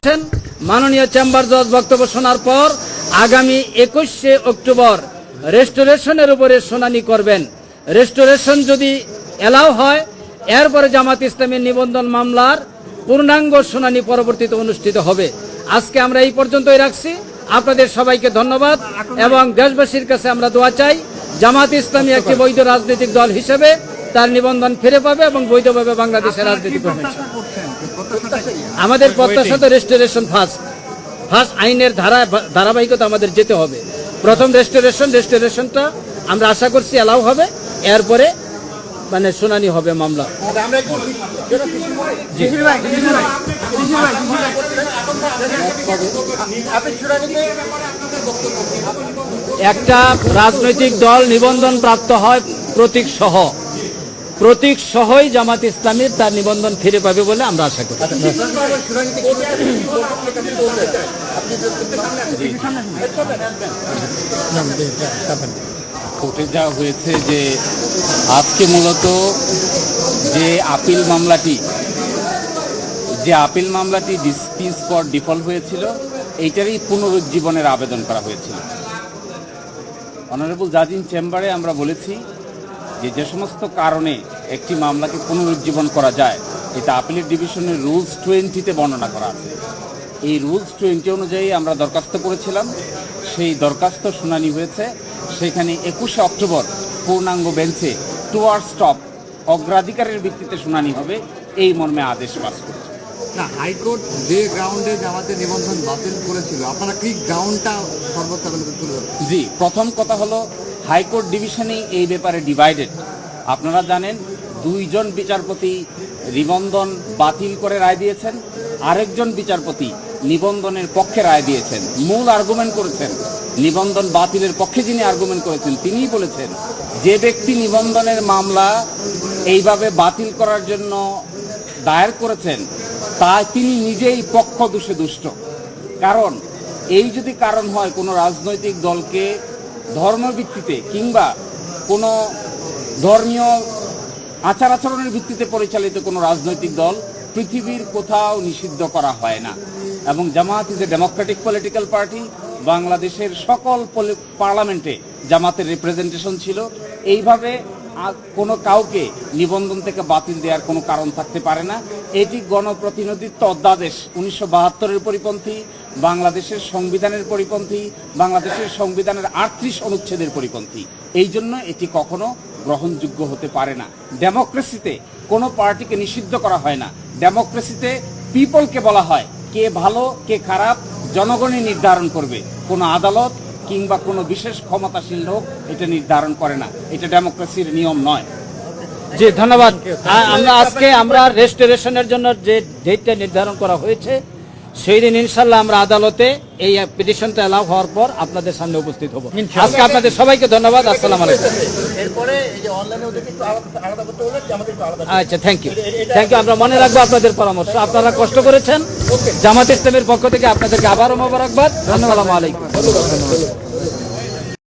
করেছেন। মাননীয় চেম্বার জজ বক্তব্য শোনার পর আগামী 21শে অক্টোবর রেস্টোরেশনের উপরে শুনানি করবেন। রেস্টোরেশন যদি এলাও হয়, এরপরে জামাত ইসলামের নিবন্ধন মামলার পূর্ণাঙ্গ শুনানি পরবর্তীতে অনুষ্ঠিত হবে। আজকে আমরা এই পর্যন্তই রাখছি। আপনাদের সবাইকে ধন্যবাদ এবং দেশবাসীর কাছে আমরা দোয়া চাই জামাত ইসলামী একটি বৈধ রাজনৈতিক দল হিসেবে তার নিবন্ধন ফিরে পাবে এবং বৈধভাবে বাংলাদেশের রাজনীতি করবে। আমাদের প্রত্যাশা তো রেস্টোরেশন ফার্স্ট আইনের ধারাবাহিকতা আমাদের যেতে হবে। প্রথম রেস্টোরেশনটা আমরা আশা করছি এলাও হবে, এরপরে মানে শুনানি হবে মামলা। একটা রাজনৈতিক দল নিবন্ধন প্রাপ্ত হয় প্রতীক সহই জামাত ইসলামীর তার নিবন্ধন ফিরে পাবে বলে আমরা আশা করি। কোর্টে যা হয়েছে যে আজকে মূলত যে আপিল মামলাটি ডিসপিউট ফর ডিফল্ট হয়েছিল, এইটারই পুনরুজ্জীবনের আবেদন করা হয়েছিল। অনারেবল জাজ ইন চেম্বারে আমরা বলেছি যে সমস্ত কারণে একটি মামলাকে পুনরুজ্জীবন করা যায়, এটা আপিলের ডিভিশনের রুলস 20-তে বর্ণনা করা আছে। এই রুলস 20 অনুযায়ী আমরা দরখাস্ত করেছিলাম, সেই দরখাস্ত শুনানি হয়েছে। সেখানে 21শে অক্টোবর পূর্ণাঙ্গ বেঞ্চে টুয়ার্ড স্টপ অগ্রাধিকারের ভিত্তিতে শুনানি হবে, এই মর্মে আদেশ পাস করেছে। না, হাইকোর্ট যে গ্রাউন্ডে আমাদের নিবন্ধন বাতিল করেছিল, আপনারা কি গ্রাউন্ডটা সর্বোচ্চ তুলে ধরেন? জি, প্রথম কথা হলো হাইকোর্ট ডিভিশনেই এই ব্যাপারে ডিভাইডেড। আপনারা জানেন 2 জন বিচারপতি নিবন্ধন বাতিল করে রায় দিয়েছেন, আরেকজন বিচারপতি নিবন্ধনের পক্ষে রায় দিয়েছেন। মূল আর্গুমেন্ট করেছেন, নিবন্ধন বাতিলের পক্ষে যিনি আর্গুমেন্ট করেছেন তিনিই বলেছেন যে ব্যক্তি নিবন্ধনের মামলা এইভাবে বাতিল করার জন্য দায়ের করেছেন তিনি নিজেই পক্ষ দোষে দুষ্ট। কারণ এই যদি কারণ হয় কোনো রাজনৈতিক দলকে ধর্মভিত্তিতে কিংবা কোনো ধর্মীয় আচার আচরণের ভিত্তিতে পরিচালিত কোনো রাজনৈতিক দল পৃথিবীর কোথাও নিষিদ্ধ করা হয় না। এবং Jamaat is a democratic political party. বাংলাদেশের সকল পার্লামেন্টে জামাতের রিপ্রেজেন্টেশন ছিল। এইভাবে কোনো কাউকে নিবন্ধন থেকে বাতিল দেওয়ার কোনো কারণ থাকতে পারে না। এটি গণপ্রতিনিধিত্ব অধ্যাদেশ 1972-এর পরিপন্থী, বাংলাদেশের সংবিধানের পরিপন্থী, বাংলাদেশের সংবিধানের 38 অনুচ্ছেদের পরিপন্থী। এই জন্য এটি কখনো গ্রহণযোগ্য হতে পারে না। ডেমোক্রেসিতে কোনো পার্টিকে নিষিদ্ধ করা হয় না। ডেমোক্রেসিতে পিপলকে বলা হয় কে ভালো কে খারাপ জনগণই নির্ধারণ করবে, কোনো আদালত কিংবা কোনো বিশেষ ক্ষমতাশীল লোক এটা নির্ধারণ করে না। এটা ডেমোক্রেসির নিয়ম নয়। জি, ধন্যবাদ। আমরা রেস্টোরেশনের জন্য যে ডেটটা নির্ধারণ করা হয়েছে সেই দিন ইনশাল্লাহ আমরা আদালতে এই পিটিশনটা এলাও হওয়ার পর আপনাদের সামনে উপস্থিত হব। আজকে আপনাদের সবাইকে ধন্যবাদ। আসসালামু আলাইকুম। আচ্ছা, থ্যাংক ইউ। আমরা মনে রাখবো আপনাদের পরামর্শ। আপনারা কষ্ট করেছেন। জামাত ইসলামের পক্ষ থেকে আপনাদেরকে আবারও মোবারকবাদ। আসসালামু আলাইকুম।